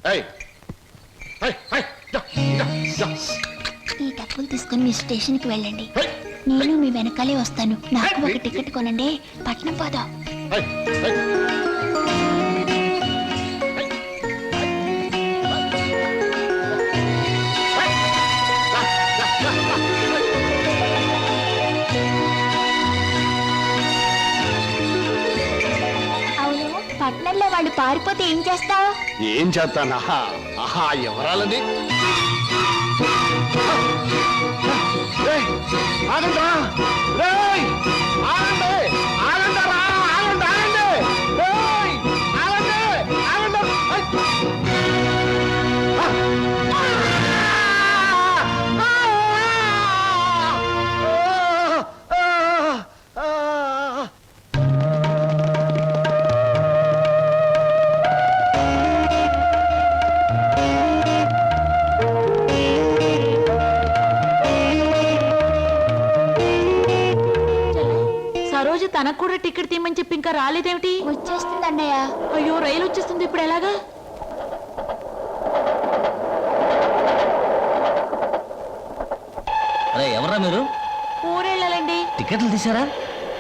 ఈ డబ్బులు తీసుకుని మీ స్టేషన్కి వెళ్ళండి. నేను మీ వెనకాలే వస్తాను. నాకు ఒక టికెట్ కొనండి. పట్నం పోదాం. అవును, పట్నంలో వాళ్ళు పారిపోతే ఏం చేస్తావు? ఏం చేస్తానా? ఆహా, ఎవరాలని? ఆగండి, ఆగండి, ఆగండి, ఆగండి, ఆగండి, ఆగండి. సరోజ తనకు కూడా టికెట్ తీయమని చెప్పి ఇంకా రాలేదేమిటి? వచ్చేస్తుంది అన్నయ్య. అయ్యో, రైలు వచ్చేస్తుంది, ఇప్పుడు ఎలాగా? అరే, ఎవరా మీరు? ఊరెళ్ళాలండి. టికెట్లు తీసారా?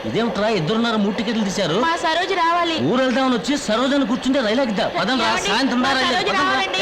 ఇదేమిట్రా, ఇద్దరున్నారు, 3 టికెట్లు తీశారు. మా సరోజ రావాలి. ఊరు వెళ్దామని వచ్చి సరోజని కూర్చుంటే రైలు ఎక్కిద్దా? పదండి రా, సాయంత్రం రా, రైలు. సరోజ రావాలండి.